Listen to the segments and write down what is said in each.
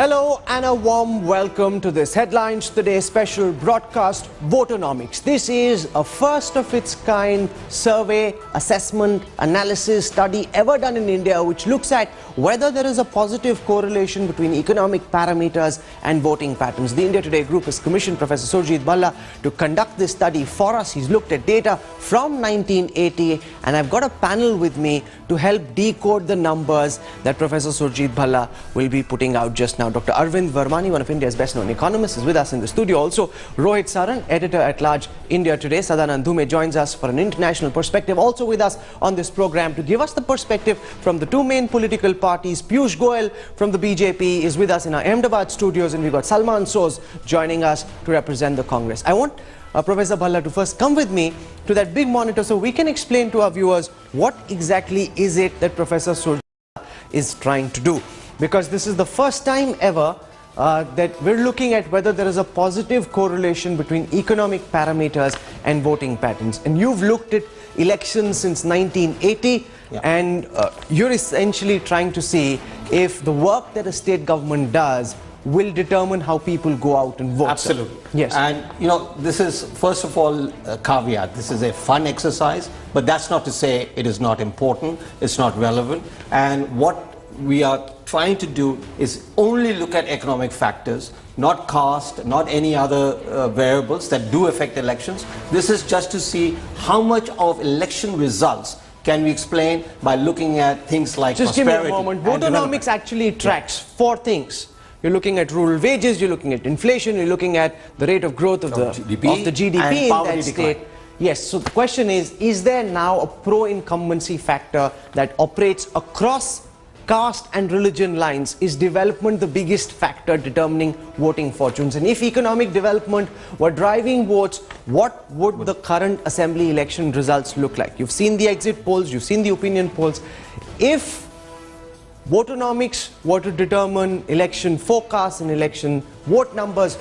Hello and a warm welcome to this Headlines Today special broadcast, Votonomics. This is a first of its kind survey, assessment, analysis, study ever done in India which looks at whether there is a positive correlation between economic parameters and voting patterns. The India Today group has commissioned Professor Surjit Bhalla to conduct this study for us. He's looked at data from 1980 and I've got a panel with me to help decode the numbers that Professor Surjit Bhalla will be putting out just now. Dr. Arvind Varmani, one of India's best-known economists, is with us in the studio. Also, Rohit Saran, editor-at-large, India Today. Sadanand Dhume joins us for an international perspective. Also with us on this program to give us the perspective from the two main political parties. Piyush Goyal from the BJP is with us in our Ahmedabad studios, and we've got Salman Soz joining us to represent the Congress. I want Professor Bhalla to first come with me to that big monitor so we can explain to our viewers what exactly is it that Professor Surjit is trying to do. Because this is the first time ever that we're looking at whether there is a positive correlation between economic parameters and voting patterns. And you've looked at elections since 1980, and you're essentially trying to see if the work that a state government does will determine how people go out and vote. Absolutely. Yes. And you know, this is first of all a caveat. This is a fun exercise, but that's not to say it is not important, it's not relevant. And what we are trying to do is only look at economic factors, not caste, not any other variables that do affect elections. This is just to see how much of election results can we explain by looking at things like just prosperity. Give me a moment. Votonomics actually tracks four things. You're looking at rural wages, you're looking at inflation, you're looking at the rate of growth of the GDP in that state. Yes, so the question is there now a pro-incumbency factor that operates across caste and religion lines? Is development the biggest factor determining voting fortunes? And if economic development were driving votes, what would the current assembly election results look like? You've seen the exit polls, you've seen the opinion polls. If Votonomics were to determine election forecasts and election vote numbers,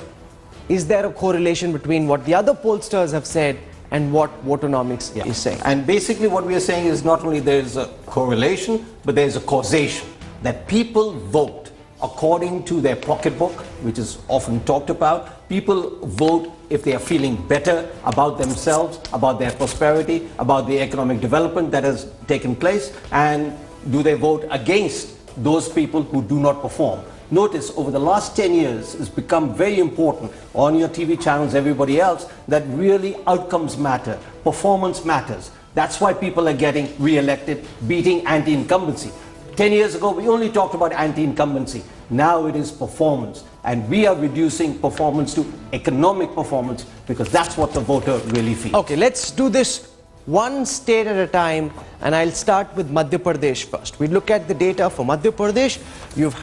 is there a correlation between what the other pollsters have said and what Votonomics is saying? And basically what we are saying is not only there is a correlation, but there is a causation. That people vote according to their pocketbook, which is often talked about. People vote if they are feeling better about themselves, about their prosperity, about the economic development that has taken place, and do they vote against those people who do not perform. Notice over the last 10 years it's become very important on your TV channels, everybody else, that really outcomes matter, performance matters. That's why people are getting re-elected, beating anti-incumbency. 10 years ago we only talked about anti-incumbency. Now it is performance, and we are reducing performance to economic performance because that's what the voter really feels. Okay, let's do this one state at a time, and I'll start with Madhya Pradesh first. We look at the data for Madhya Pradesh. You've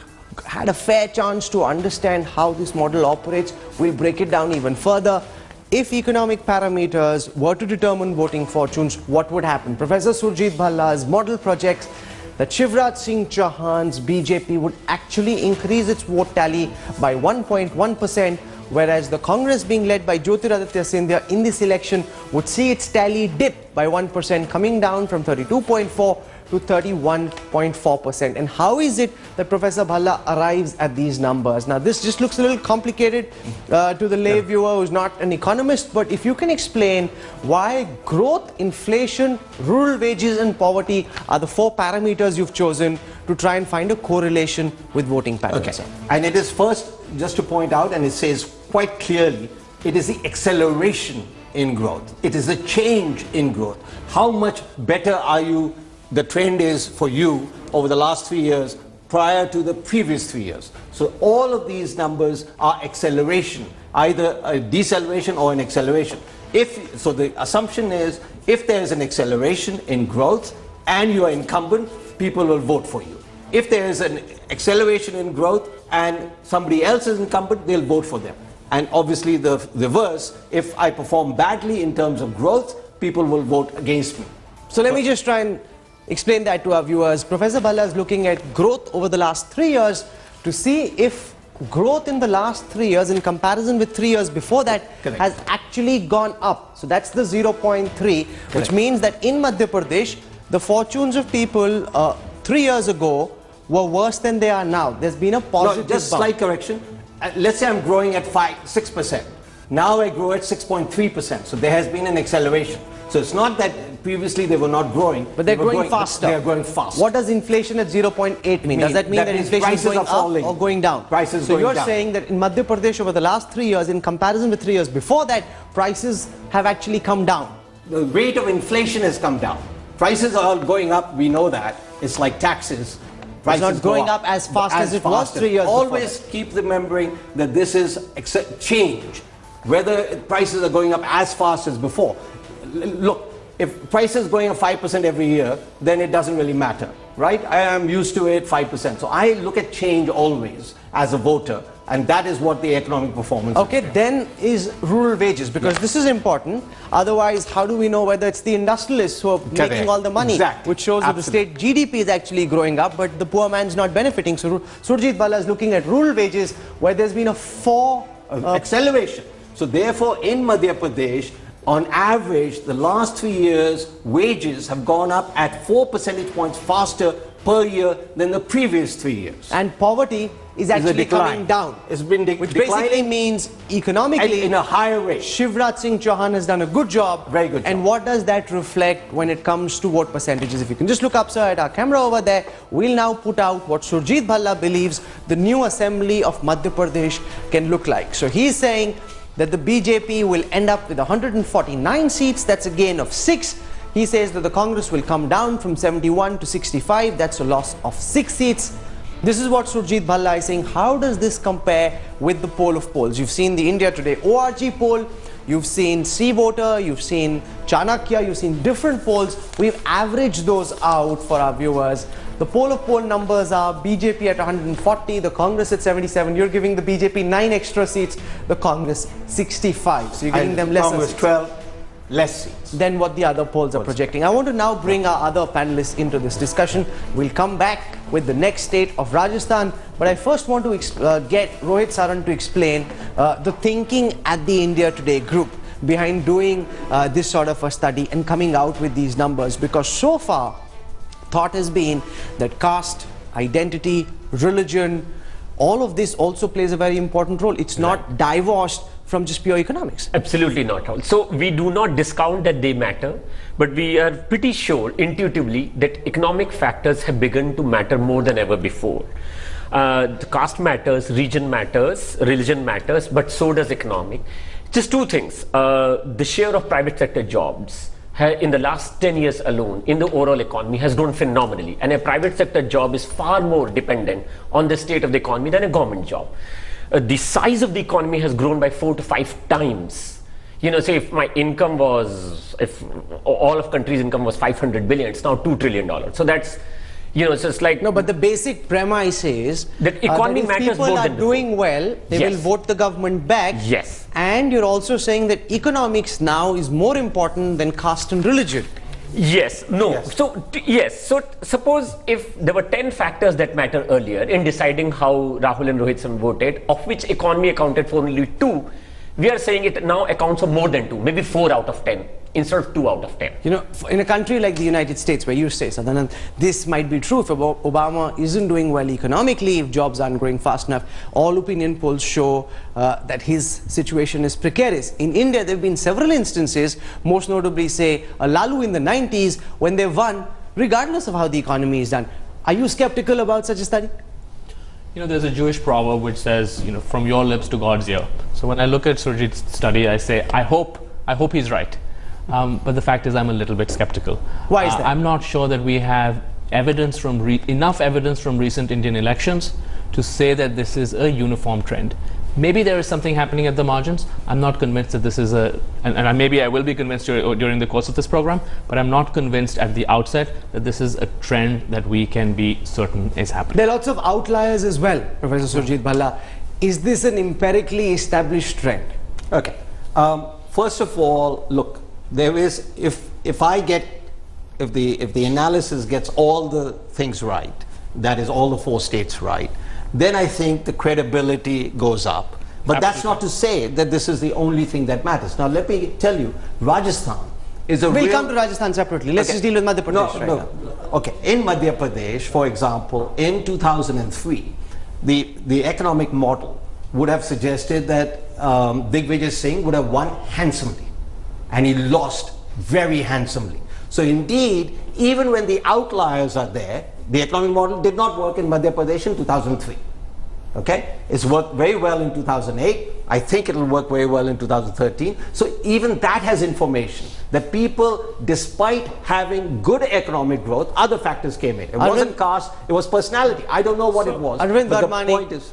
had a fair chance to understand how this model operates. We'll break it down even further. If economic parameters were to determine voting fortunes, what would happen? Professor Surjit Bhalla's model projects that Shivraj Singh Chauhan's BJP would actually increase its vote tally by 1.1%, whereas the Congress being led by Jyotiraditya Scindia in this election would see its tally dip by 1%, coming down from 32.4 to 31.4%. And how is it that Professor Bhalla arrives at these numbers? Now, this just looks a little complicated to the lay viewer who's not an economist, but if you can explain why growth, inflation, rural wages and poverty are the four parameters you've chosen to try and find a correlation with voting patterns. Okay. And it is first, just to point out, and it says quite clearly, it is the acceleration in growth. It is the change in growth. How much better are you? The trend is for you over the last 3 years prior to the previous 3 years. So all of these numbers are acceleration, either a deceleration or an acceleration. So the assumption is if there is an acceleration in growth and you are incumbent, people will vote for you. If there is an acceleration in growth and somebody else is incumbent, they'll vote for them. And obviously the reverse, if I perform badly in terms of growth, people will vote against me. So let me just try and explain that to our viewers. Professor Bhalla is looking at growth over the last 3 years to see if growth in the last 3 years in comparison with 3 years before that has actually gone up. So that's the 0.3, which means that in Madhya Pradesh, the fortunes of people 3 years ago were worse than they are now. There's been a positive No, just bump. slight correction. Let's say I'm growing at 6%. Now I grow at 6.3%. So there has been an acceleration. So it's not that previously they were not growing. But they're growing faster. They are growing faster. What does inflation at 0.8 mean? Does that mean that inflation is going up or going down? Prices so going you're down. saying that in Madhya Pradesh over the last 3 years, in comparison with 3 years before that, prices have actually come down. The rate of inflation has come down. Prices are going up, we know that. It's like taxes. It's not going up as fast as it was 3 years before. Always keep remembering that this is change. Whether prices are going up as fast as before. Look, if prices are going up 5% every year, then it doesn't really matter, right? I am used to it, 5%. So I look at change always as a voter, and that is what the economic performance is. Okay, then is rural wages, because this is important. Otherwise, how do we know whether it's the industrialists who are making all the money? Exactly. Which shows that the state GDP is actually growing up, but the poor man's not benefiting. So Surjit Bhalla is looking at rural wages, where there's been a acceleration. So therefore, in Madhya Pradesh, on average, the last 3 years, wages have gone up at 4 percentage points faster per year than the previous 3 years. And poverty is actually coming down. It's been which basically means economically, in a higher rate. Shivraj Singh Chauhan has done a good job. Very good job. And what does that reflect when it comes to vote percentages? If you can just look up, sir, at our camera over there, we'll now put out what Surjit Bhalla believes the new assembly of Madhya Pradesh can look like. So he's saying that the BJP will end up with 149 seats. That's a gain of 6. He says that the Congress will come down from 71 to 65. That's a loss of 6 seats. This is what Surjit Bhalla is saying. How does this compare with the poll of polls? You've seen the India Today ORG poll. You've seen C-Voter. You've seen Chanakya. You've seen different polls. We've averaged those out for our viewers. The poll of poll numbers are BJP at 140, the Congress at 77. You're giving the BJP 9 extra seats, the Congress 65. So you're giving them less Congress seats. 12, less seats. Than what the other polls are projecting. I want to now bring our other panelists into this discussion. We'll come back with the next state of Rajasthan. But I first want to get Rohit Saran to explain the thinking at the India Today group behind doing this sort of a study and coming out with these numbers. Because so far, thought has been that caste, identity, religion, all of this also plays a very important role. It's not divorced from just pure economics. Absolutely not, Rahul. So we do not discount that they matter, but we are pretty sure intuitively that economic factors have begun to matter more than ever before. The caste matters, region matters, religion matters, but so does economic. Just two things. The share of private sector jobs in the last 10 years alone in the overall economy has grown phenomenally, and a private sector job is far more dependent on the state of the economy than a government job. The size of the economy has grown by 4 to 5 times. You know, say if my income was, if all of country's income was 500 billion, it's now $2 trillion. So that's, you know, so it's like... No, but the basic premise is that economy that if matters people more are than doing well, they will vote the government back. Yes. And you're also saying that economics now is more important than caste and religion. Yes, no. Yes. So, yes. So, suppose if there were 10 factors that matter earlier in deciding how Rahul and Rohit Saran voted, of which economy accounted for only 2, we are saying it now accounts for more than 2, maybe 4 out of 10 instead of 2 out of 10. You know, in a country like the United States, where you say, Sadanand, this might be true if Obama isn't doing well economically, if jobs aren't growing fast enough. All opinion polls show that his situation is precarious. In India, there have been several instances, most notably, say, Lalu in the 90s, when they won, regardless of how the economy is done. Are you skeptical about such a study? You know, there's a Jewish proverb which says, you know, from your lips to God's ear. So when I look at Surjit's study, I say, I hope he's right. But the fact is, I'm a little bit skeptical. Why is that? I'm not sure that we have evidence from enough evidence from recent Indian elections to say that this is a uniform trend. Maybe there is something happening at the margins. I'm not convinced that this is maybe I will be convinced during the course of this program, but I'm not convinced at the outset that this is a trend that we can be certain is happening. There are lots of outliers as well, Professor Surjit Bhalla. Is this an empirically established trend? Okay. First of all, look, there is, if the analysis gets all the things right, that is all the 4 states right, then I think the credibility goes up. But that's not to say that this is the only thing that matters. Now let me tell you, Rajasthan is a We'll come to Rajasthan separately. Let's just deal with Madhya Pradesh right now. okay, in Madhya Pradesh, for example, in 2003, the economic model would have suggested that Digvijay Singh would have won handsomely, and he lost very handsomely. So indeed, even when the outliers are there, the economic model did not work in Madhya Pradesh in 2003. Okay, it's worked very well in 2008. I think it'll work very well in 2013. So even that has information that people, despite having good economic growth, other factors came in. It wasn't caste, it was personality. I don't know what it was. Arvind but Varmani, the point is,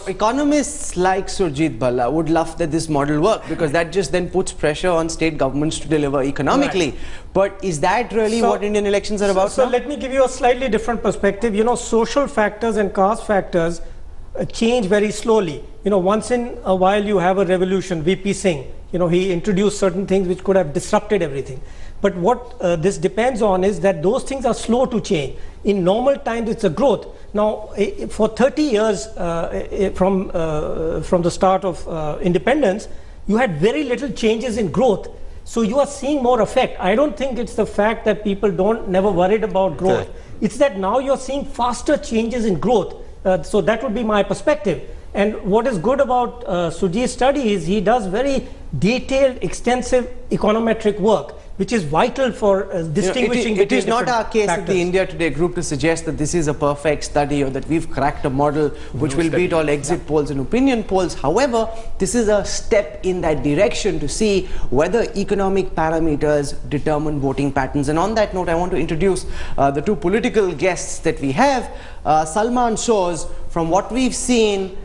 economists like Surjit Bhalla would love that this model worked, because that just then puts pressure on state governments to deliver economically. Right. But is that really what Indian elections are about So now? let me give you a slightly different perspective. You know, social factors and caste factors change very slowly. You know, once in a while you have a revolution. VP Singh, you know, he introduced certain things which could have disrupted everything. But what this depends on is that those things are slow to change. In normal times, it's a growth. Now, for 30 years from the start of independence, you had very little changes in growth. So you are seeing more effect. I don't think it's the fact that people never worried about growth. Okay. It's that now you're seeing faster changes in growth. So that would be my perspective. And what is good about Sujit's study is he does very detailed, extensive econometric work, which is vital for distinguishing it is between not our case at factors. the India Today group to suggest that this is a perfect study or that we've cracked a model which will beat all exit polls and opinion polls. However, this is a step in that direction to see whether economic parameters determine voting patterns. And on that note, I want to introduce the two political guests that we have. Salman shows, from what we've seen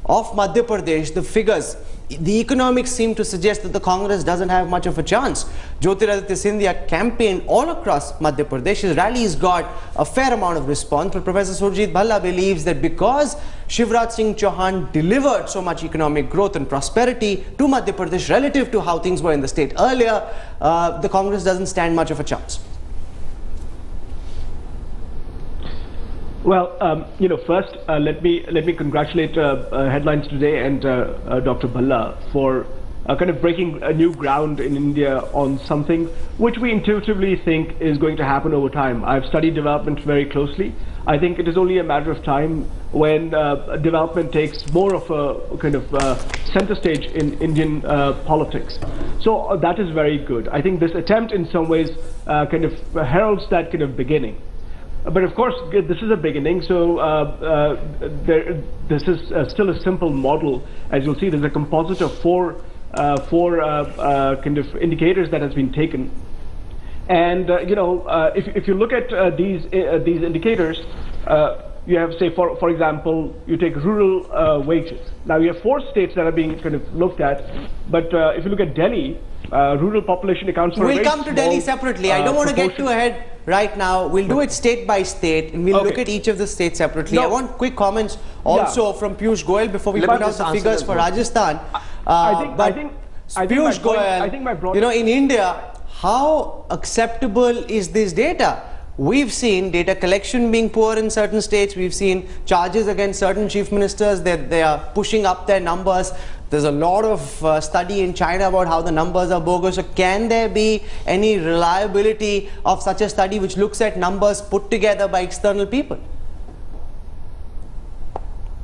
of Madhya Pradesh, the figures, the economics seem to suggest that the Congress doesn't have much of a chance. Jyotiraditya Scindia campaigned all across Madhya Pradesh. His rallies got a fair amount of response, but Professor Surjit Bhalla believes that because Shivraj Singh Chauhan delivered so much economic growth and prosperity to Madhya Pradesh relative to how things were in the state earlier, the Congress doesn't stand much of a chance. Well, you know, first let me congratulate Headlines Today and Dr. Bhalla for kind of breaking a new ground in India on something which we intuitively think is going to happen over time. I've studied development very closely. I think it is only a matter of time when development takes more of a kind of center stage in Indian politics. So that is very good. I think this attempt in some ways kind of heralds that kind of beginning. But of course, this is a beginning, so this is still a simple model. As you'll see, there's a composite of four kind of indicators that has been taken. And you know, if you look at these indicators, you have, say, for example, you take rural wages. Now you have 4 states that are being kind of looked at, but if you look at Delhi, rural population accounts for a very We'll come to Delhi separately. I don't want to get too ahead right now. We'll do it state by state, and we'll look at each of the states separately. I want quick comments also from Piyush Goyal before we put out the figures for Rajasthan. I think Piyush Goyal, you know, in India, how acceptable is this data? We've seen data collection being poor in certain states. We've seen charges against certain chief ministers that they are pushing up their numbers. There's a lot of study in China about how the numbers are bogus. So can there be any reliability of such a study which looks at numbers put together by external people?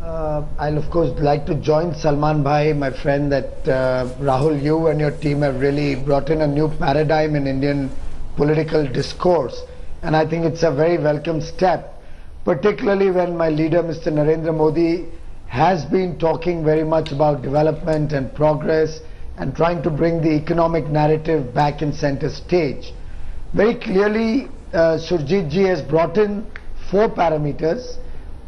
I'll of course like to join Salman Bhai, my friend, that Rahul, you and your team have really brought in a new paradigm in Indian political discourse. And I think it's a very welcome step, particularly when my leader, Mr. Narendra Modi, has been talking very much about development and progress and trying to bring the economic narrative back in center stage. Very clearly, Surjit ji has brought in 4 parameters.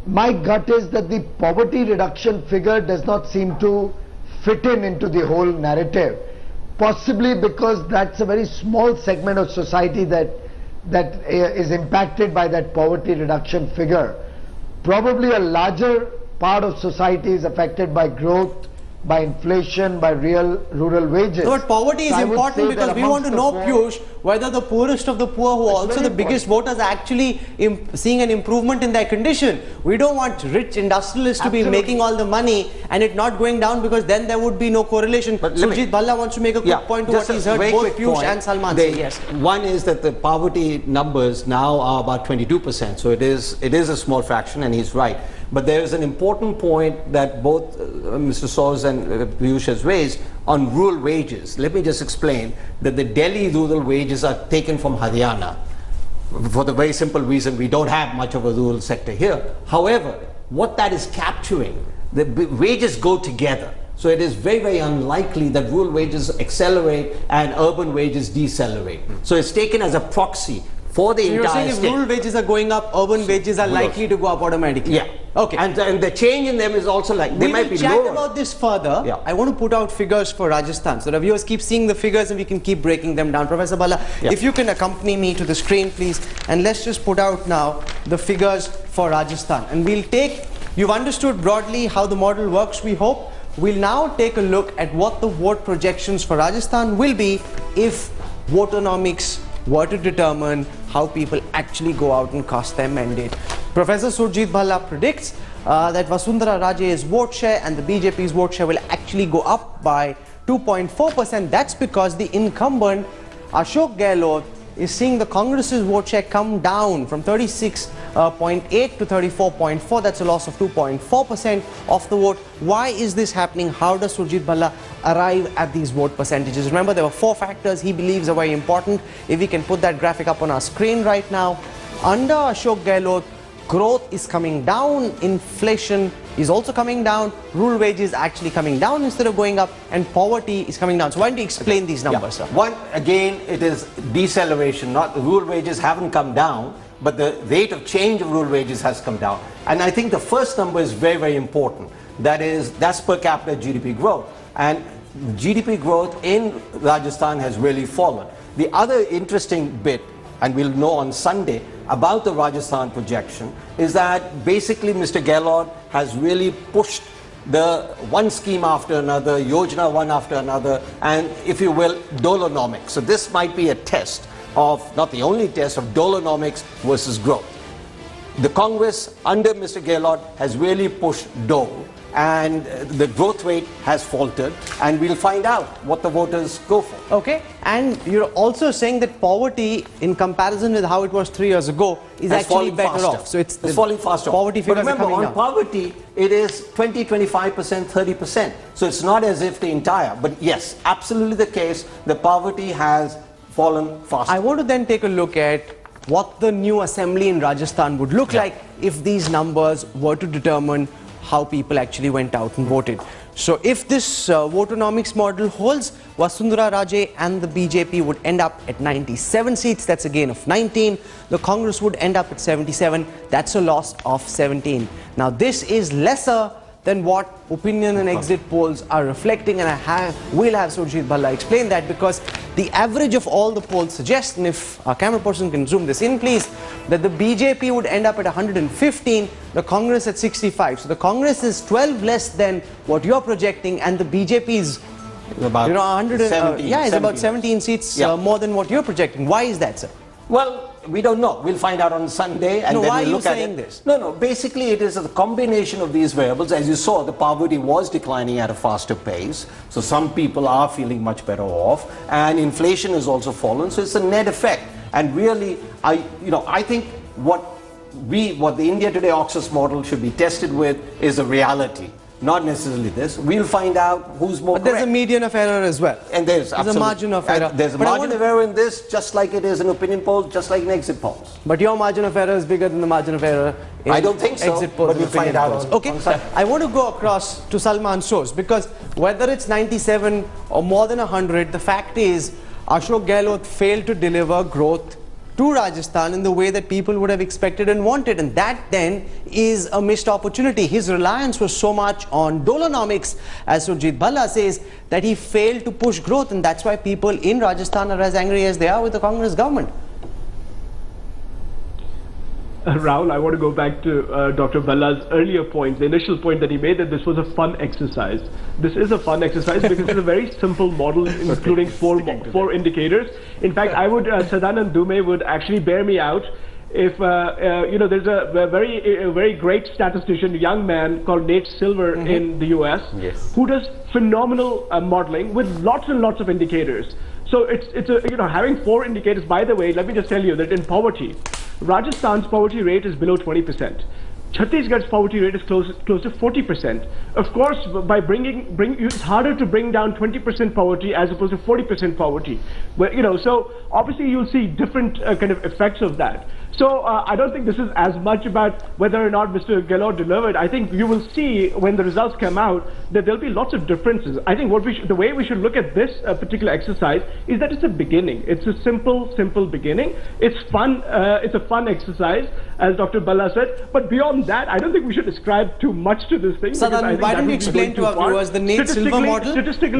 My gut is that the poverty reduction figure does not seem to fit into the whole narrative, possibly because that's a very small segment of society that is impacted by that poverty reduction figure. Probably a larger part of society is affected by growth, by inflation, by real rural wages. No, but poverty is So I would important say that because we want to know, amongst the poor- Piyush, whether the poorest of the poor, who are also the biggest voters, are actually seeing an improvement in their condition. We don't want rich industrialists to be Absolutely. making all the money and it not going down, because then there would be no correlation. But let me- Surjit Bhalla wants to make a quick point to what just a he's heard very both quick Piyush point. and Salman They- say. Yes. One is that the poverty numbers now are about 22%, so it is a small fraction, and he's right. But there is an important point that both Mr. Soz and Piyush has raised on rural wages. Let me just explain that the Delhi rural wages are taken from Haryana for the very simple reason we don't have much of a rural sector here. However, what that is capturing, the wages go together. So it is very, very unlikely that rural wages accelerate and urban wages decelerate. So it's taken as a proxy for the So you're entire saying if state. rural wages are going up, urban wages are likely to go up automatically? Yeah. Okay. And the change in them is also like, they We might will be chat lower. about this further. Yeah. I want to put out figures for Rajasthan so the viewers keep seeing the figures and we can keep breaking them down. Professor Bhalla, Yeah. if you can accompany me to the screen, please, and let's just put out now the figures for Rajasthan. And we'll take, you've understood broadly how the model works, we hope. We'll now take a look at what the vote projections for Rajasthan will be if Votonomics were to determine how people actually go out and cast their mandate. Professor Surjit Bhalla predicts that Vasundhara Raje's vote share and the BJP's vote share will actually go up by 2.4%. That's because the incumbent Ashok Gehlot is seeing the Congress's vote share come down from 36.8 to 34.4. That's a loss of 2.4% of the vote. Why is this happening? How does Surjit Bhalla arrive at these vote percentages? Remember, there were 4 factors he believes are very important. If we can put that graphic up on our screen right now. Under Ashok Gehlot, growth is coming down, inflation is also coming down, rural wages actually coming down instead of going up, and poverty is coming down. So why don't you explain these numbers, sir? One, again, it is deceleration. Not the rural wages haven't come down, but the rate of change of rural wages has come down. And I think the first number is very, very important. That's per capita GDP growth. And GDP growth in Rajasthan has really fallen. The other interesting bit, and we'll know on Sunday, about the Rajasthan projection is that basically Mr. Gehlot has really pushed the one scheme after another, Yojana one after another, and if you will, Votonomics. So this might be a test of, not the only test, of Votonomics versus growth. The Congress under Mr. Gehlot has really pushed Dole, and the growth rate has faltered, and we'll find out what the voters go for. Okay, and you're also saying that poverty, in comparison with how it was 3 years ago, is Has actually fallen better faster. off. So it's falling faster. Poverty But figures are remember, coming on down. poverty, it is 20, 25%, 30%. So it's not as if the entire, but yes, absolutely the case, the poverty has fallen faster. I want to then take a look at what the new assembly in Rajasthan would look like if these numbers were to determine how people actually went out and voted. So if this Votonomics model holds, Vasundhara Raje and the BJP would end up at 97 seats. That's a gain of 19. The Congress would end up at 77. That's a loss of 17. Now this is lesser than what opinion and exit polls are reflecting, and we'll have Surjit Bhalla explain that, because the average of all the polls suggests, and if our camera person can zoom this in please, that the BJP would end up at 115, the Congress at 65. So the Congress is 12 less than what you're projecting, and the BJP is about 100, it's about 17 seats Yeah. more than what you're projecting. Why is that, sir? Well, we don't know. We'll find out on Sunday, and No, then why we'll are you look at saying it. this? No. Basically, it is a combination of these variables. As you saw, the poverty was declining at a faster pace, so some people are feeling much better off, and inflation has also fallen. So it's a net effect. And really, I think what the India Today-Oxus model should be tested with is a reality. Not necessarily this. We'll find out who's more But there's a correct. median of error as well. And there's a margin of error. There's a But I margin want of error in this, just like it is in opinion polls, just like in exit polls. But your margin of error is bigger than the margin of error in I don't think so, exit polls but and we'll find opinion out polls. on- Okay, on Sunday. I want to go across to Salman Soz, because whether it's 97 or more than 100, the fact is Ashok Gehlot failed to deliver growth to Rajasthan in the way that people would have expected and wanted, and that then is a missed opportunity. His reliance was so much on Votonomics, as Surjit Bhalla says, that he failed to push growth, and that's why people in Rajasthan are as angry as they are with the Congress government. Rahul, I want to go back to Dr. Balla's earlier point, the initial point that he made, that this was a fun exercise. This is a fun exercise because it's a very simple model, including four indicators. In fact, I would, Sadanand Dume would actually bear me out if, there's a very great statistician, young man called Nate Silver in the US, who does phenomenal modeling with lots and lots of indicators. So it's having 4 indicators. By the way, let me just tell you that in poverty, Rajasthan's poverty rate is below 20%. Chhattisgarh's poverty rate is close to 40%. Of course, by it's harder to bring down 20% poverty as opposed to 40% poverty. But so obviously you'll see different kind of effects of that. So I don't think this is as much about whether or not Mr. Gehlot delivered. I think you will see when the results come out that there'll be lots of differences. I think the way we should look at this particular exercise is that it's a beginning. It's a simple beginning. It's fun. It's a fun exercise, as Dr. Balla said. But beyond that, I don't think we should ascribe too much to this thing. Sadan, why don't you explain to our viewers the Nate Silver model,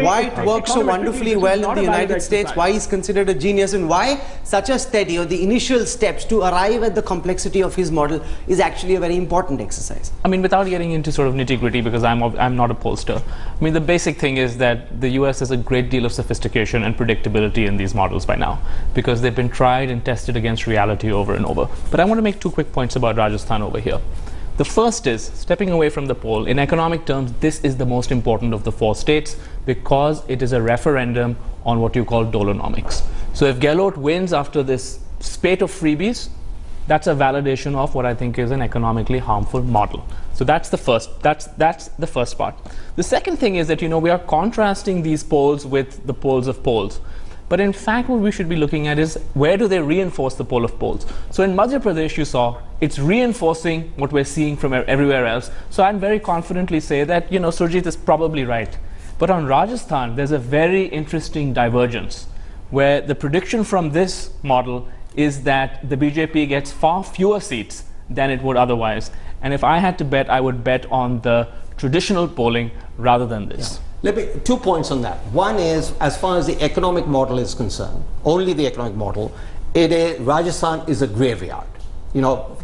why it works so wonderfully well in the United States, why he's considered a genius, and why such a steady, or the initial steps to arrive at the complexity of his model is actually a very important exercise. I mean, without getting into sort of nitty-gritty, because I'm not a pollster, I mean, the basic thing is that the US has a great deal of sophistication and predictability in these models by now, because they've been tried and tested against reality over and over. But I want to make 2 quick points about Rajasthan over here. The first is, stepping away from the poll, in economic terms, this is the most important of the 4 states because it is a referendum on what you call Dolonomics. So if Gehlot wins after this spate of freebies, that's a validation of what I think is an economically harmful model. So that's the first. That's the first part. The second thing is that we are contrasting these polls with the polls of polls. But in fact, what we should be looking at is where do they reinforce the poll of polls? So in Madhya Pradesh, you saw it's reinforcing what we're seeing from everywhere else. So I'd very confidently say that Surjit is probably right. But on Rajasthan, there's a very interesting divergence where the prediction from this model is that the BJP gets far fewer seats than it would otherwise. And if I had to bet, I would bet on the traditional polling rather than this. Yeah. 2 points on that. One is, as far as the economic model is concerned, only the economic model, Rajasthan is a graveyard.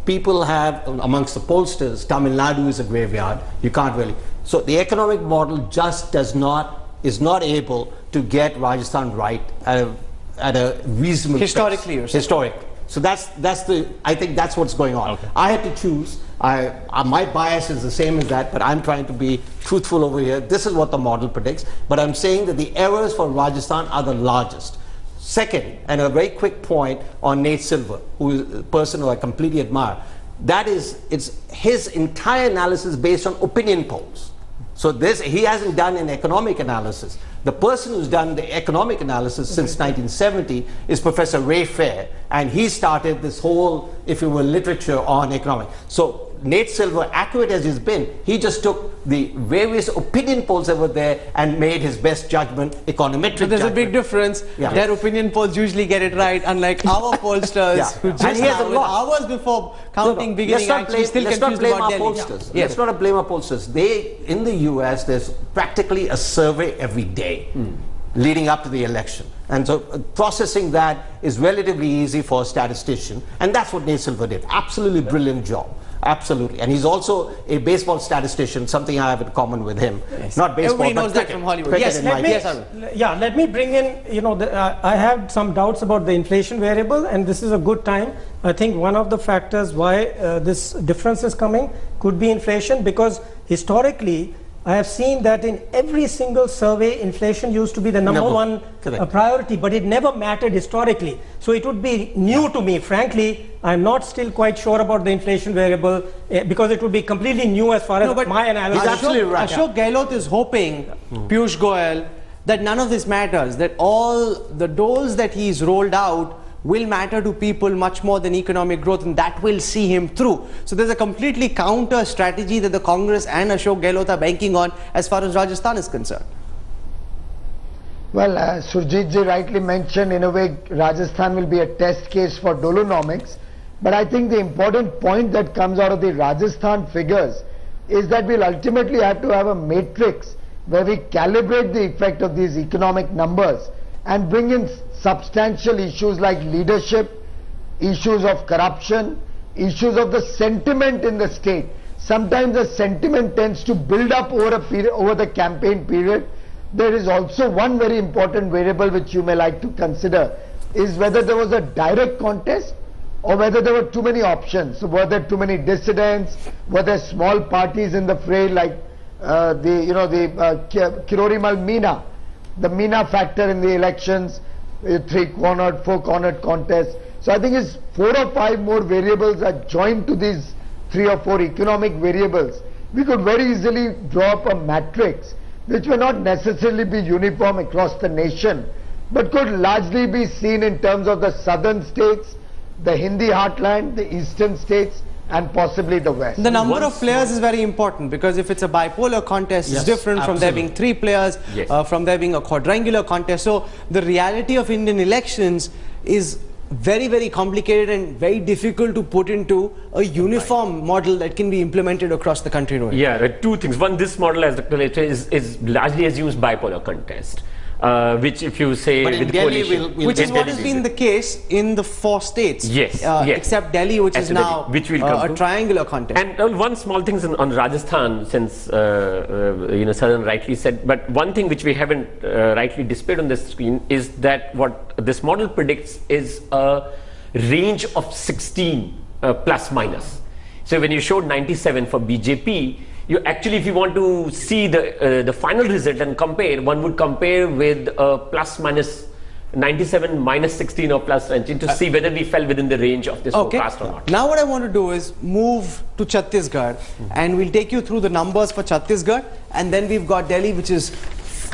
People have, amongst the pollsters, Tamil Nadu is a graveyard. You can't really. So the economic model just is not able to get Rajasthan right at a reasonable historically pace. Historically. So I think that's what's going on. Okay. I had to choose. My bias is the same as that, but I'm trying to be truthful over here. This is what the model predicts, but I'm saying that the errors for Rajasthan are the largest. Second, and a very quick point on Nate Silver, who is a person who I completely admire, it's his entire analysis based on opinion polls. So he hasn't done an economic analysis. The person who's done the economic analysis since 1970 is Professor Ray Fair, and he started this whole, if you will, literature on economics. So Nate Silver, accurate as he's been, he just took the various opinion polls that were there and made his best judgment, econometric So there's judgment. a big difference. Yeah. Their opinion polls usually get it right, unlike our pollsters who just hours before counting beginning actually still confused about Delhi. Let's not blame our pollsters. In the US, there's practically a survey every day leading up to the election. And so processing that is relatively easy for a statistician. And that's what Nate Silver did. Absolutely brilliant job. Absolutely. And he's also a baseball statistician, something I have in common with him. Yes. Not baseball, everybody knows but that from Hollywood. Let me bring in, I have some doubts about the inflation variable, and this is a good time. I think one of the factors why this difference is coming could be inflation, because historically, I have seen that in every single survey, inflation used to be the number one priority, but it never mattered historically. So it would be new to me. Frankly, I'm not still quite sure about the inflation variable because it would be completely new as far as my analysis. He's absolutely right. Ashok Gehlot is hoping, Piyush Goyal, that none of this matters, that all the doles that he's rolled out will matter to people much more than economic growth, and that will see him through. So there's a completely counter strategy that the Congress and Ashok Gehlot are banking on as far as Rajasthan is concerned. Well, Surjit ji rightly mentioned, in a way, Rajasthan will be a test case for Dolonomics. But I think the important point that comes out of the Rajasthan figures is that we'll ultimately have to have a matrix where we calibrate the effect of these economic numbers and bring in substantial issues like leadership, issues of corruption, issues of the sentiment in the state. Sometimes the sentiment tends to build up over a period, over the campaign period. There is also one very important variable which you may like to consider, is whether there was a direct contest or whether there were too many options. So were there too many dissidents? Were there small parties in the fray, like Kirorimal Meena, the Meena factor in the elections, 3-cornered, 4-cornered contest. So I think it's 4 or 5 more variables are joined to these 3 or 4 economic variables. We could very easily draw up a matrix which may not necessarily be uniform across the nation, but could largely be seen in terms of the southern states, the Hindi heartland, the eastern states, and possibly the West. The number of players is very important, because if it's a bipolar contest, it's different from there being 3 players, from there being a quadrangular contest. So the reality of Indian elections is very, very complicated and very difficult to put into a uniform model that can be implemented across the country. Rohit. Yeah, right. 2 things. One, this model, as Dr. Leche, is largely assumes bipolar contest. Which, if you say but with coalition, which is what has been the case in the 4 states. Yes, except Delhi, which is now which will come a triangular contest. And one small thing on Rajasthan, since Saran rightly said, but one thing which we haven't rightly displayed on the screen is that what this model predicts is a range of 16 plus minus. So when you showed 97 for BJP, you actually, if you want to see the final result and compare, one would compare with plus minus 97 minus 16 or plus 19 to see whether we fell within the range of this forecast or not. Now what I want to do is move to Chhattisgarh, and we'll take you through the numbers for Chhattisgarh, and then we've got Delhi, which is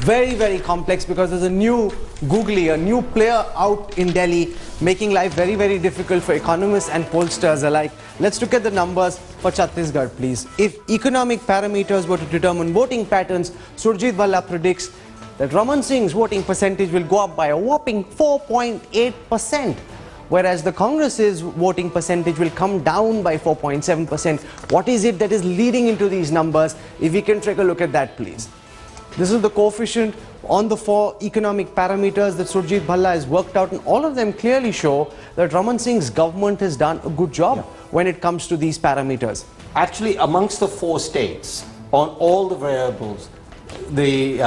very, very complex because there's a new googly, a new player out in Delhi, making life very, very difficult for economists and pollsters alike. Let's look at the numbers for Chhattisgarh, please. If economic parameters were to determine voting patterns, Surjit Bhalla predicts that Raman Singh's voting percentage will go up by a whopping 4.8%, whereas the Congress's voting percentage will come down by 4.7%. What is it that is leading into these numbers? If we can take a look at that, please. This is the coefficient on the 4 economic parameters that Surjit Bhalla has worked out, and all of them clearly show that Raman Singh's government has done a good job when it comes to these parameters. Actually, amongst the 4 states, on all the variables, the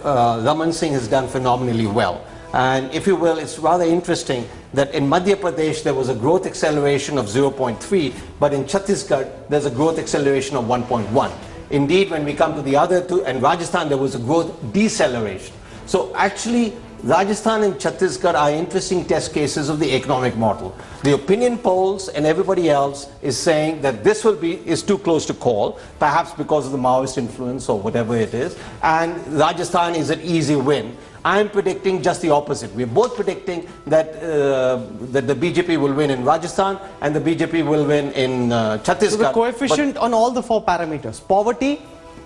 Raman Singh has done phenomenally well. And if you will, it's rather interesting that in Madhya Pradesh there was a growth acceleration of 0.3, but in Chhattisgarh there's a growth acceleration of 1.1. Indeed, when we come to the other 2, and Rajasthan, there was a growth deceleration. So actually, Rajasthan and Chhattisgarh are interesting test cases of the economic model. The opinion polls and everybody else is saying that this is too close to call, perhaps because of the Maoist influence or whatever it is, and Rajasthan is an easy win. I'm predicting just the opposite. We're both predicting that that the BJP will win in Rajasthan and the BJP will win in Chhattisgarh. So the coefficient on all the 4 parameters, poverty,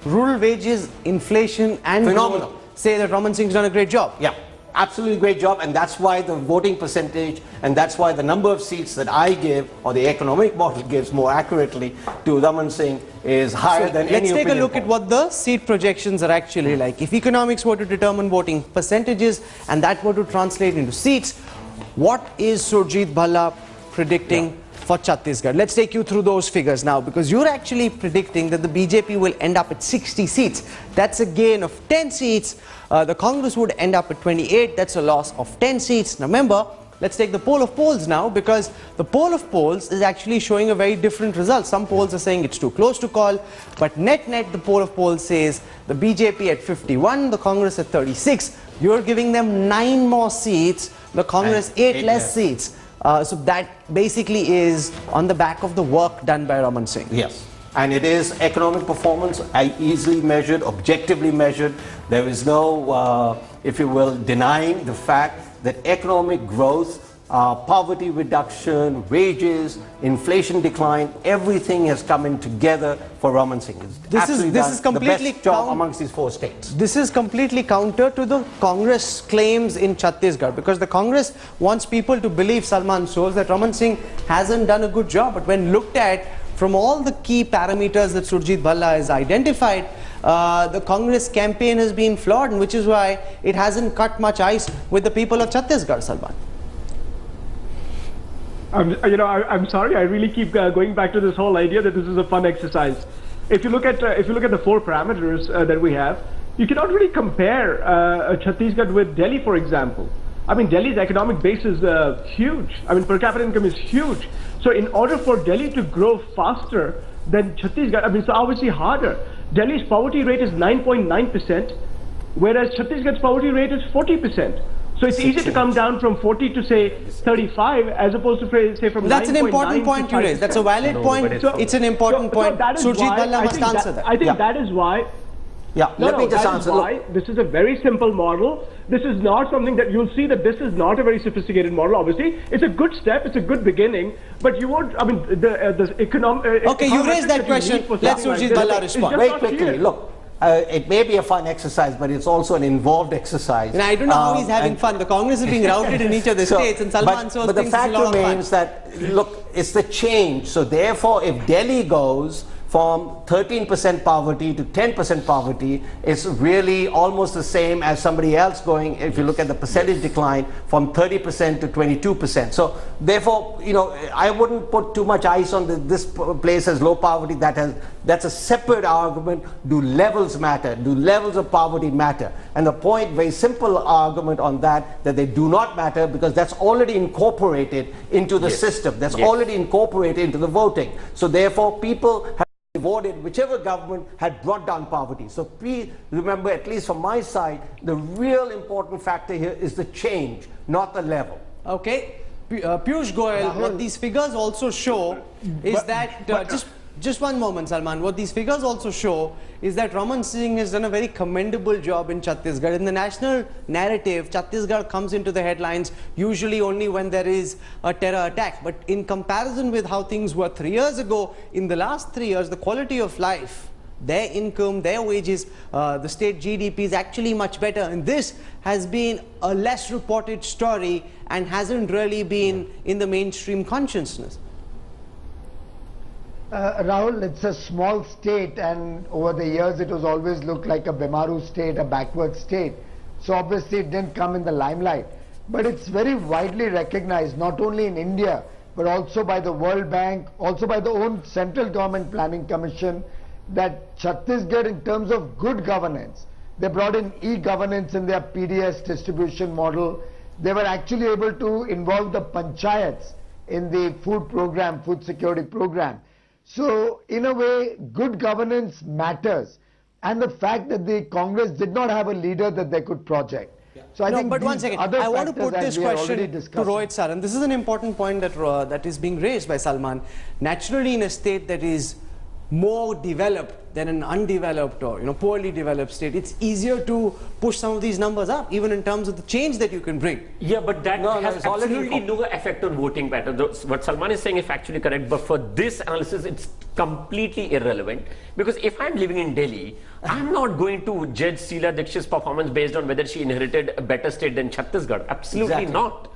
rural wages, inflation and phenomenal, growth, say that Raman Singh's done a great job. Yeah, absolutely great job, and that's why the voting percentage and that's why the number of seats that I give, or the economic model gives more accurately, to Raman Singh is higher than any opinion poll. Let's take a look at what the seat projections are actually like. If economics were to determine voting percentages and that were to translate into seats, what is Surjit Bhalla predicting for Chhattisgarh? Let's take you through those figures now, because you're actually predicting that the BJP will end up at 60 seats. That's a gain of 10 seats. The Congress would end up at 28. That's a loss of 10 seats. Now remember, let's take the poll of polls now, because the poll of polls is actually showing a very different result. Some polls are saying it's too close to call, but net the poll of polls says the BJP at 51, the Congress at 36. You're giving them 9 more seats, the Congress 8 less seats. So that basically is on the back of the work done by Raman Singh. Yes, and it is economic performance, easily measured, objectively measured. There is no, if you will, denying the fact that economic growth, poverty reduction, wages, inflation decline, everything has come in together for Raman Singh. This is completely the best job amongst these 4 states. This is completely counter to the Congress claims in Chhattisgarh, because the Congress wants people to believe, Salman Soz, that Raman Singh hasn't done a good job. But when looked at from all the key parameters that Surjit Bhalla has identified, the Congress campaign has been flawed, and which is why it hasn't cut much ice with the people of Chhattisgarh, Salman. I'm sorry. I really keep going back to this whole idea that this is a fun exercise. If you look at the four parameters that we have, you cannot really compare Chhattisgarh with Delhi, for example. I mean, Delhi's economic base is huge. I mean, per capita income is huge. So in order for Delhi to grow faster than Chhattisgarh, I mean, it's obviously harder. Delhi's poverty rate is 9.9%, whereas Chhattisgarh's poverty rate is 40%. So it's easier to come down from 40 to say 35 as opposed to say from 9.9 to 5%. That's an important point you raised. That's a valid point. It's an important point. Surjit Bhalla must answer that. I think that is why. Yeah, let me just answer. Look, this is a very simple model. This is not something that you'll see that this is not a very sophisticated model. Obviously, it's a good step. It's a good beginning. But you won't. I mean, the economic. Okay, you raised that question. Let Surjit Bhalla respond. Very quickly, look. It may be a fun exercise, but it's also an involved exercise. And I don't know how he's having fun. The Congress is being routed in each of the states, and Salman but the fact remains that, look, it's the change. So therefore, if Delhi goes from 13% poverty to 10% poverty, it's really almost the same as somebody else going, if you look at the percentage decline, from 30% to 22%. So therefore, I wouldn't put too much ice on this place as low poverty. That's a separate argument. Do levels matter? Do levels of poverty matter? And the point, very simple argument on that they do not matter, because that's already incorporated into the system. That's already incorporated into the voting. So therefore, people have voted whichever government had brought down poverty. So please remember, at least from my side, the real important factor here is the change, not the level. Okay. Piyush Goyal, what these figures also show is that just one moment, Salman. What these figures also show is that Raman Singh has done a very commendable job in Chhattisgarh. In the national narrative, Chhattisgarh comes into the headlines usually only when there is a terror attack. But in comparison with how things were 3 years ago, in the last 3 years, the quality of life, their income, their wages, the state GDP is actually much better. And this has been a less reported story and hasn't really been in the mainstream consciousness. Rahul, it's a small state, and over the years it was always looked like a Bimaru state, a backward state. So obviously it didn't come in the limelight. But it's very widely recognized, not only in India, but also by the World Bank, also by the own Central Government Planning Commission, that Chhattisgarh, in terms of good governance, they brought in e-governance in their PDS distribution model. They were actually able to involve the panchayats in the food program, food security program. So, in a way, good governance matters, and the fact that the Congress did not have a leader that they could project. So I think but one second, I want to put this question to Rohit sir, and this is an important point that is being raised by Salman. Naturally, in a state that is more developed than an undeveloped or poorly developed state, it's easier to push some of these numbers up, even in terms of the change that you can bring. Yeah, but that has absolutely no effect on voting patterns. What Salman is saying is factually correct, but for this analysis, it's completely irrelevant. Because if I'm living in Delhi, I'm not going to judge Sheila Dikshit's performance based on whether she inherited a better state than Chhattisgarh. Absolutely not.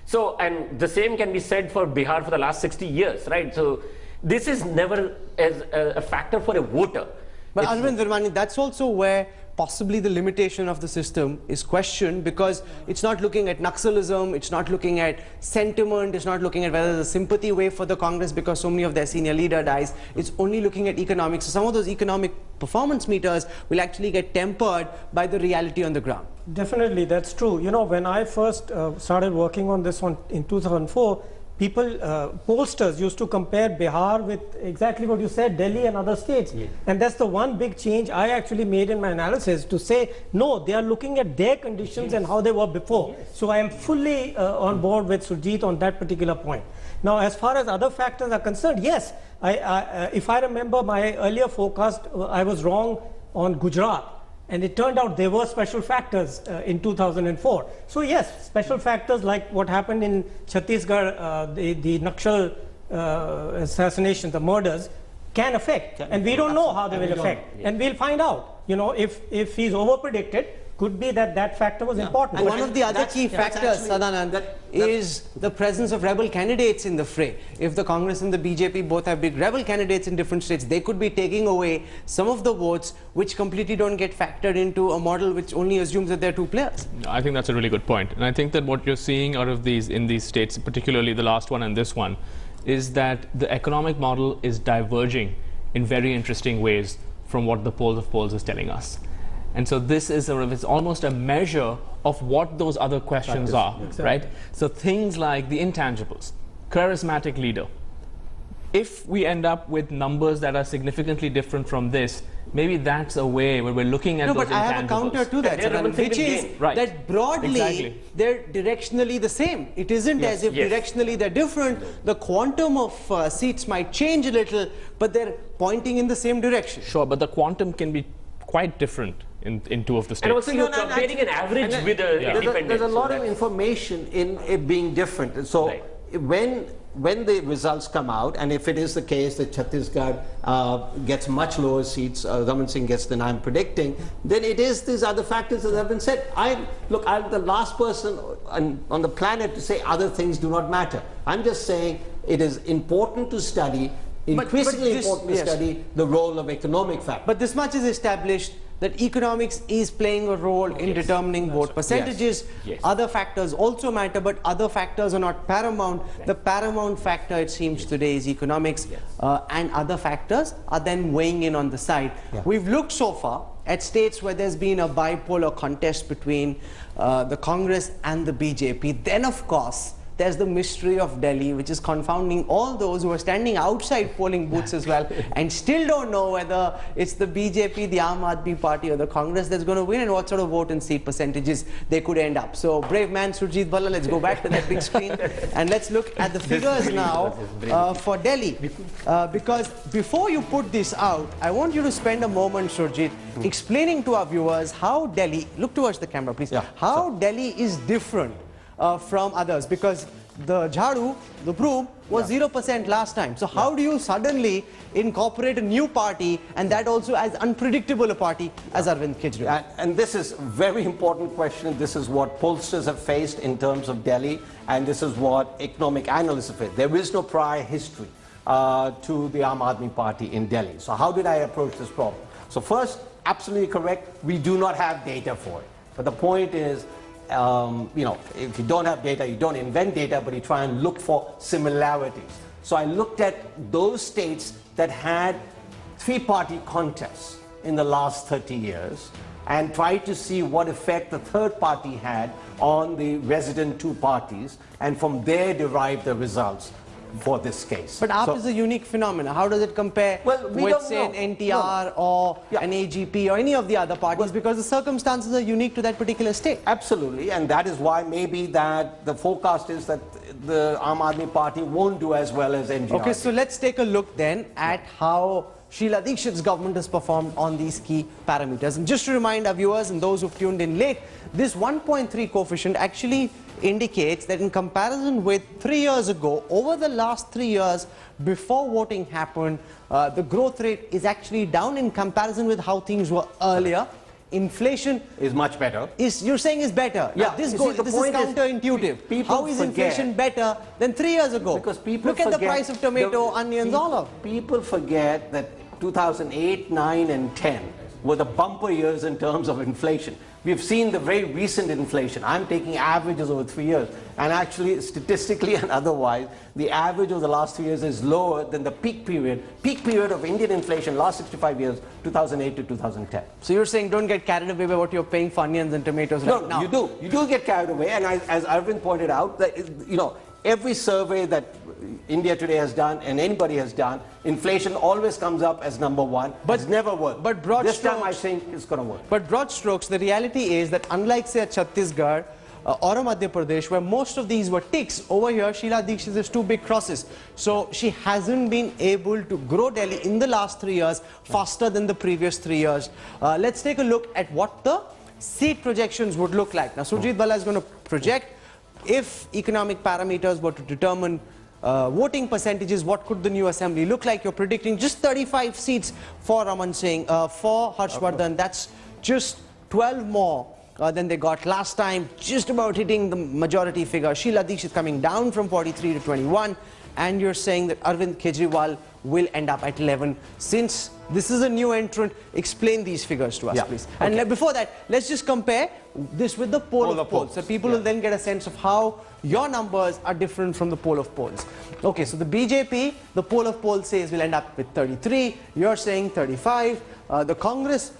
So, and the same can be said for Bihar for the last 60 years, right? So, this is never as a factor for a voter. But Arvind Virmani, that's also where possibly the limitation of the system is questioned, because it's not looking at Naxalism, it's not looking at sentiment, it's not looking at whether there's a sympathy wave for the Congress because so many of their senior leader dies. It's only looking at economics. So some of those economic performance meters will actually get tempered by the reality on the ground. Definitely, that's true. When I first started working on this in 2004, people, pollsters used to compare Bihar with exactly what you said, Delhi and other states. Yeah. And that's the one big change I actually made in my analysis, to say, no, they are looking at their conditions and how they were before. So I am fully on board with Surjit on that particular point. Now, as far as other factors are concerned, yes, if I remember my earlier forecast, I was wrong on Gujarat. And it turned out there were special factors in 2004. So yes, special factors like what happened in Chhattisgarh, the Naxal assassination, the murders, can affect. And we don't know how they will affect. And we'll find out. If he's over-predicted, could be that that factor was important. And one of the other key factors, Sadanand, is the presence of rebel candidates in the fray. If the Congress and the BJP both have big rebel candidates in different states, they could be taking away some of the votes which completely don't get factored into a model which only assumes that there are two players. I think that's a really good point. And I think that what you're seeing out of these, in these states, particularly the last one and this one, is that the economic model is diverging in very interesting ways from what the polls of polls is telling us. And so this is it's almost a measure of what those other questions are, right? So things like the intangibles, charismatic leader. If we end up with numbers that are significantly different from this, maybe that's a way where we're looking at those intangibles. No, but I have a counter to that, Sadanand, which is that broadly they're directionally the same. It isn't as if directionally they're different. The quantum of seats might change a little, but they're pointing in the same direction. Sure, but the quantum can be quite different in two of the states. And also you're comparing an average with an independent. There's a lot of information in it being different. And so when the results come out, and if it is the case that Chhattisgarh gets much lower seats, Raman Singh gets than I'm predicting, then it is these other factors that have been said. I'm the last person on the planet to say other things do not matter. I'm just saying it is important to study, increasingly important to study the role of economic factors. But this much is established that economics is playing a role in determining vote percentages. Other factors also matter, but other factors are not paramount. The paramount factor, it seems today, is economics, and other factors are then weighing in on the side. We've looked so far at states where there's been a bipolar contest between the Congress and the BJP. Then, of course, there's the mystery of Delhi, which is confounding all those who are standing outside polling booths as well and still don't know whether it's the BJP, the Aam Aadmi Party or the Congress that's going to win and what sort of vote and seat percentages they could end up. So brave man Surjit Bhalla, let's go back to that big screen and let's look at the figures now for Delhi. Because before you put this out, I want you to spend a moment, Surjit, explaining to our viewers how Delhi, look towards the camera please, how Delhi is different from others, because the Jhadu, the broom, was 0% last time. So how do you suddenly incorporate a new party, and that also as unpredictable a party as Arvind Kejriwal? And this is a very important question. This is what pollsters have faced in terms of Delhi, and this is what economic analysts have faced. There is no prior history to the Aam Aadmi Party in Delhi. So how did I approach this problem? So first, absolutely correct, we do not have data for it. But the point is, if you don't have data, you don't invent data, but you try and look for similarities. So I looked at those states that had three-party contests in the last 30 years and tried to see what effect the third party had on the resident two parties, and from there derived the results for this case. But AAP is a unique phenomenon. How does it compare with, say, an NTR or an AGP or any of the other parties? Because the circumstances are unique to that particular state. Absolutely, and that is why maybe that the forecast is that the Aam Aadmi Party won't do as well as NGR. Okay, so let's take a look then at how Sheila Dikshit's government has performed on these key parameters. And just to remind our viewers and those who've tuned in late, this 1.3 coefficient actually indicates that in comparison with 3 years ago, over the last 3 years before voting happened, the growth rate is actually down in comparison with how things were earlier. Inflation is much better. You're saying is better. Yeah, this is counterintuitive. How is inflation better than 3 years ago? Because people look at the price of tomato, onions, all of. People forget that 2008, 9 and 10 were the bumper years in terms of inflation. We've seen the very recent inflation. I'm taking averages over 3 years, and actually statistically and otherwise, the average of the last 3 years is lower than the peak period of Indian inflation last 65 years, 2008 to 2010. So you're saying don't get carried away by what you're paying for onions and tomatoes right now? No, you do get carried away, and as Arvind pointed out, that every survey that India Today has done and anybody has done, inflation always comes up as number one, but it's never worked. But broad this strokes, time I think it's going to work. But broad strokes, the reality is that unlike say Chhattisgarh or Madhya Pradesh, where most of these were ticks, over here Sheila Dikshit has two big crosses. So she hasn't been able to grow Delhi in the last 3 years faster than the previous 3 years. Let's take a look at what the seat projections would look like. Now Surjit Bhalla is going to project if economic parameters were to determine voting percentages, what could the new assembly look like? You're predicting just 35 seats for Raman Singh, for Harshvardhan. That's just 12 more than they got last time, just about hitting the majority figure. Sheila Dikshit coming down from 43 to 21, and you're saying that Arvind Kejriwal will end up at 11. Since this is a new entrant, explain these figures to us, please. And before that, let's just compare this with the poll of polls. So people will then get a sense of how your numbers are different from the poll of polls. Okay, so the BJP, the poll of polls says will end up with 33. You're saying 35. The Congress,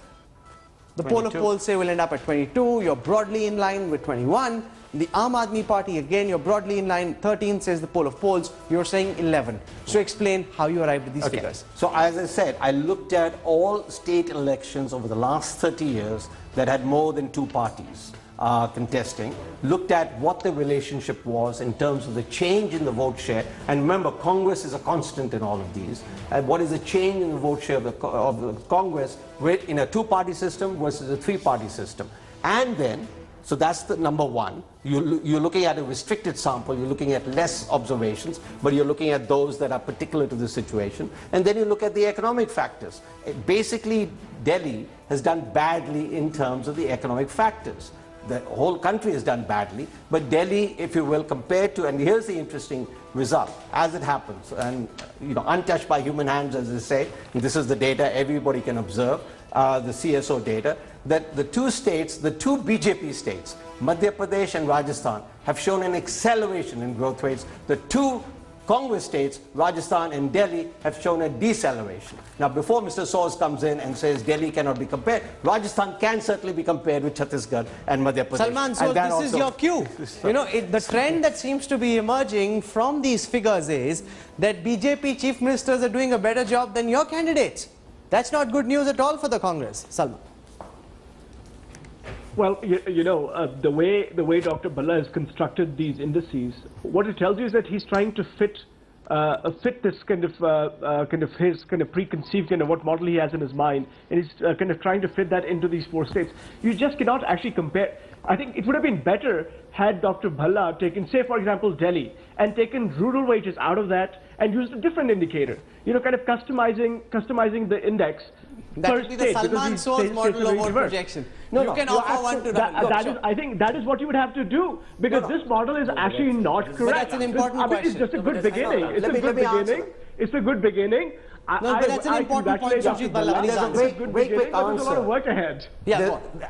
the poll of polls say will end up at 22. You're broadly in line with 21. The Aam Aadmi Party, again, you're broadly in line. 13 says the poll of polls. You're saying 11. So explain how you arrived at these figures. So as I said, I looked at all state elections over the last 30 years that had more than two parties contesting, looked at what the relationship was in terms of the change in the vote share. And remember, Congress is a constant in all of these. And what is the change in the vote share of the Congress in a two-party system versus a three-party system? And then, so that's the number one. You're looking at a restricted sample, you're looking at less observations, but you're looking at those that are particular to the situation. And then you look at the economic factors. Basically, Delhi has done badly in terms of the economic factors. The whole country has done badly, but Delhi, if you will, compared to, and here's the interesting result, as it happens, and untouched by human hands, as they say, and this is the data everybody can observe, the CSO data, that the two states, the two BJP states, Madhya Pradesh and Rajasthan, have shown an acceleration in growth rates. The two Congress states, Rajasthan and Delhi, have shown a deceleration. Now, before Mr. Soos comes in and says Delhi cannot be compared, Rajasthan can certainly be compared with Chhattisgarh and Madhya Pradesh. Salman, so this is your cue. The trend that seems to be emerging from these figures is that BJP chief ministers are doing a better job than your candidates. That's not good news at all for the Congress. Salman. Well, the way Dr. Bhalla has constructed these indices, what it tells you is that he's trying to fit this kind of his preconceived what model he has in his mind, and he's kind of trying to fit that into these four states. You just cannot actually compare. I think it would have been better had Dr. Bhalla taken, say, for example, Delhi, and taken rural wages out of that and used a different indicator. Kind of customizing the index. That would be the Salman Soos model of vote projection. You can offer one to I think that is what you would have to do, because this model is actually not correct. But that's an important question. It's just a good beginning. It's a good beginning. But that's an important point, Surjit Bhalla. There's a great quick answer. There's a lot of work ahead.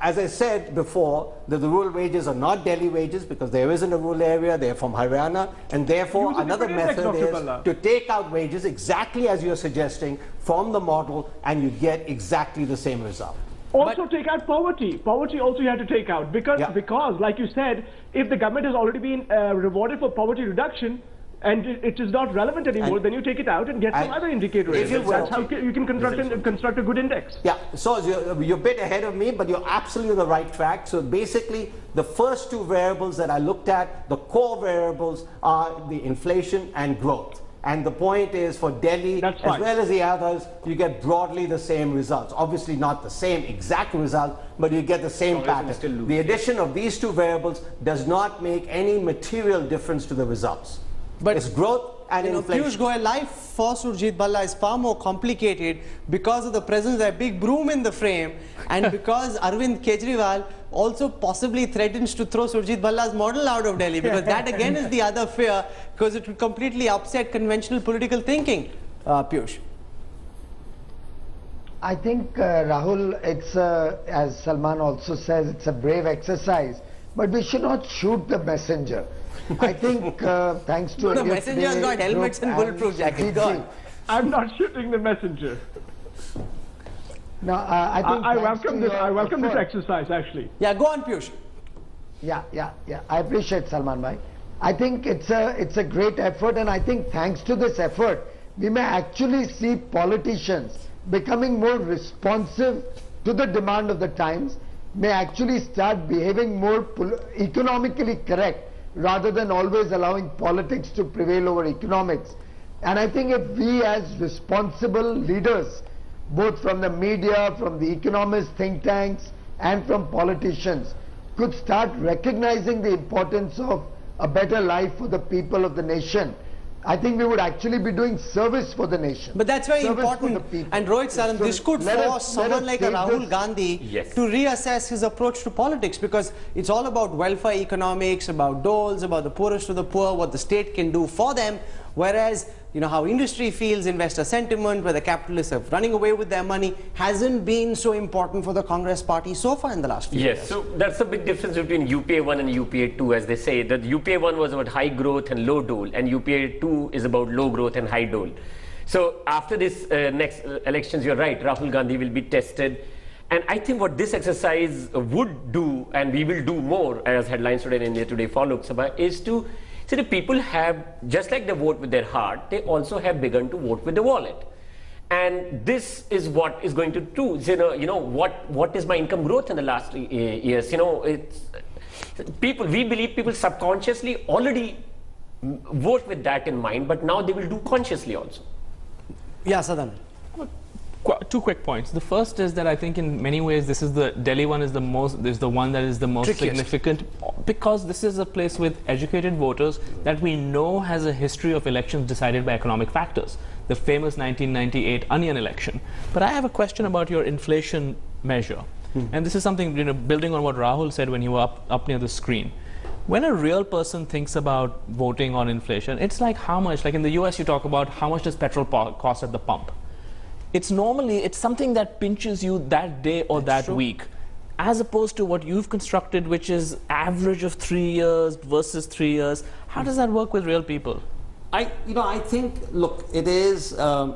As I said before, the rural wages are not Delhi wages because there isn't a rural area, they're from Haryana, and therefore another method is to take out wages exactly as you're suggesting from the model, and you get exactly the same result. Also take out poverty. Poverty also you have to take out because like you said, if the government has already been rewarded for poverty reduction, and it is not relevant anymore, then you take it out and get some other indicator. That's how you can construct a good index. Yeah, so you're a bit ahead of me, but you're absolutely on the right track. So basically, the first two variables that I looked at, the core variables, are the inflation and growth. And the point is, for Delhi, as well as the others, you get broadly the same results. Obviously not the same exact result, but you get the same pattern. The addition of these two variables does not make any material difference to the results. But it's growth and inflation. Piyush Goyal, life for Surjit Bhalla is far more complicated because of the presence of that big broom in the frame, and because Arvind Kejriwal also possibly threatens to throw Surjit Bhalla's model out of Delhi, because that again is the other fear, because it will completely upset conventional political thinking. Piyush. I think, Rahul, it's as Salman also says, it's a brave exercise, but we should not shoot the messenger. I think thanks to the messenger has got helmets and bulletproof jackets. I'm not shooting the messenger. No, I think I welcome this exercise actually. Yeah, go on, Piyush. Yeah. I appreciate Salman bhai. I think it's a great effort, and I think thanks to this effort, we may actually see politicians becoming more responsive to the demand of the times, may actually start behaving more economically correct, rather than always allowing politics to prevail over economics. And I think if we as responsible leaders, both from the media, from the economist think tanks, and from politicians, could start recognizing the importance of a better life for the people of the nation, I think we would actually be doing service for the nation. But that's very Service important. for the people. And Rohit Saran, So this could let us- force let someone us like a take Rahul this- Gandhi Yes. to reassess his approach to politics, because it's all about welfare economics, about doles, about the poorest of the poor, what the state can do for them. Whereas, you know, how industry feels, investor sentiment, where the capitalists are running away with their money, hasn't been so important for the Congress party so far in the last few years. Yes, so that's the big difference between UPA 1 and UPA 2, as they say. That UPA 1 was about high growth and low dole, and UPA 2 is about low growth and high dole. So after this next elections, you're right, Rahul Gandhi will be tested. And I think what this exercise would do, and we will do more as Headlines Today and India Today follow, Sabha, is to see the people have, just like they vote with their heart, they also have begun to vote with the wallet. And this is what is going to do. You know, what is my income growth in the last years? You know, it's people. We believe people subconsciously already vote with that in mind, but now they will do consciously also. Yeah, Sadan. Two quick points. The first is that I think in many ways this is the Delhi one is the one that is the most Trickiest. significant, because this is a place with educated voters that we know has a history of elections decided by economic factors. The famous 1998 onion election. But I have a question about your inflation measure. And this is something, you know, building on what Rahul said when you were up near the screen. When a real person thinks about voting on inflation, it's like how much, like in the US you talk about how much does petrol cost at the pump. It's something that pinches you that day or that week, as opposed to what you've constructed, which is average of 3 years versus 3 years. How does that work with real people? I think, look, it is a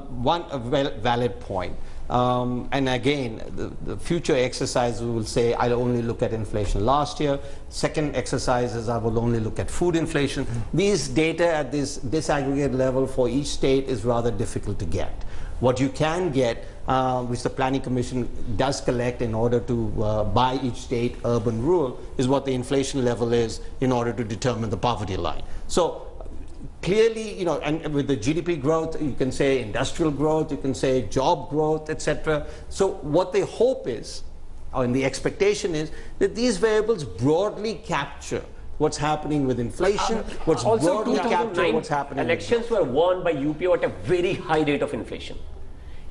valid point. And again, the future exercise, we will say, I'll only look at inflation last year. Second exercise is I will only look at food inflation. These data at this disaggregate level for each state is rather difficult to get. What you can get, which the Planning Commission does collect in order to by each state, urban, rural, is what the inflation level is in order to determine the poverty line. So clearly, you know, and with the GDP growth, you can say industrial growth, you can say job growth, etc. So what they hope is, and the expectation is, that these variables broadly capture what's happening with inflation, what's Also, broadly capture 2009 what's happening. elections were won by UPA at a very high rate of inflation.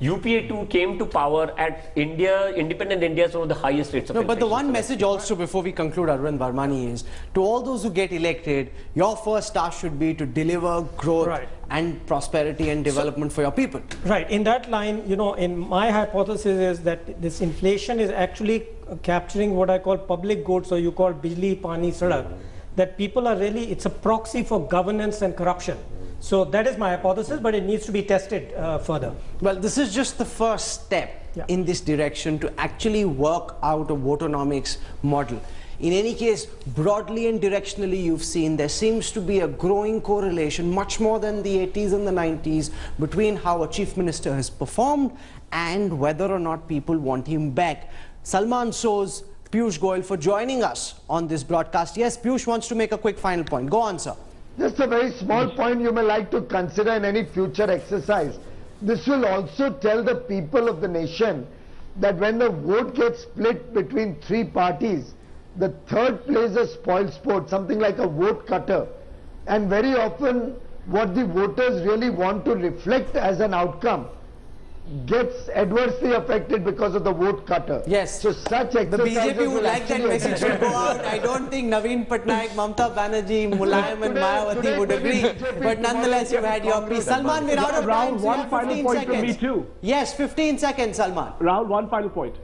UPA 2 came to power at independent India's one of the highest rates of inflation. But the one message also before we conclude, Arvind Varmani, is to all those who get elected, your first task should be to deliver growth and prosperity and development for your people. Right. In that line, you know, in my hypothesis is that this inflation is actually capturing what I call public goods, or you call bijli, pani, sadak, that people are really, it's a proxy for governance and corruption. So that is my hypothesis, but it needs to be tested further. Well, this is just the first step in this direction to actually work out a votonomics model. In any case, broadly and directionally, you've seen there seems to be a growing correlation, much more than the 80s and the 90s, between how a chief minister has performed and whether or not people want him back. Salman Soz, Piyush Goyal, for joining us on this broadcast. Yes, Piyush wants to make a quick final point. Go on, sir. Just a very small point you may like to consider in any future exercise. This will also tell the people of the nation that when the vote gets split between three parties, the third plays a spoil sport, something like a vote cutter. And very often what the voters really want to reflect as an outcome gets adversely affected because of the vote cutter. Yes. So such exercises The BJP will would like that actually message to go out. I don't think Naveen Patnaik, Mamta Banerjee, Mulayam and Mayawati would agree. But nonetheless, you've had your piece. Salman, we're out of time. So one final point from me too. Yes, 15 seconds, Salman. Rahul, one final point.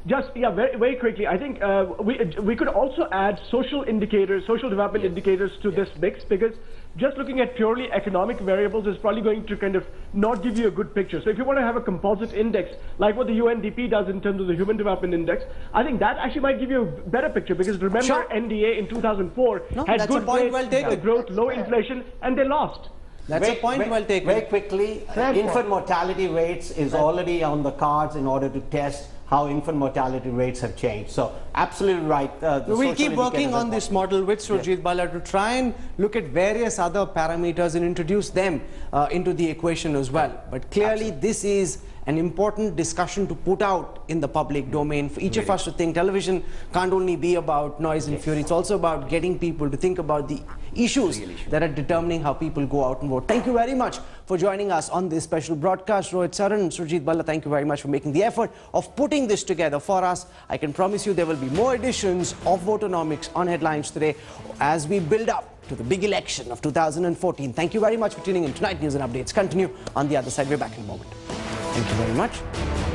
Just, very quickly, I think we could also add social indicators, social development indicators to this mix, because just looking at purely economic variables is probably going to kind of not give you a good picture. So if you want to have a composite index, like what the UNDP does in terms of the Human Development Index, I think that actually might give you a better picture, because remember NDA in 2004 had good growth, low inflation, and they lost. That's a point well taken. Very quickly, infant mortality rates is already on the cards in order to test how infant mortality rates have changed. So absolutely right. We'll keep working on this model with Surjit Bala to try and look at various other parameters and introduce them into the equation as well. But clearly this is an important discussion to put out in the public domain for each of us to think. Television can't only be about noise and fury, it's also about getting people to think about the issues that are determining how people go out and vote. Thank you very much for joining us on this special broadcast. Rohit Saran and Surjit Balla, thank you very much for making the effort of putting this together for us. I can promise you there will be more editions of Votonomics on Headlines Today as we build up to the big election of 2014. Thank you very much for tuning in. Tonight, news and updates continue on the other side. We're back in a moment. Thank you very much.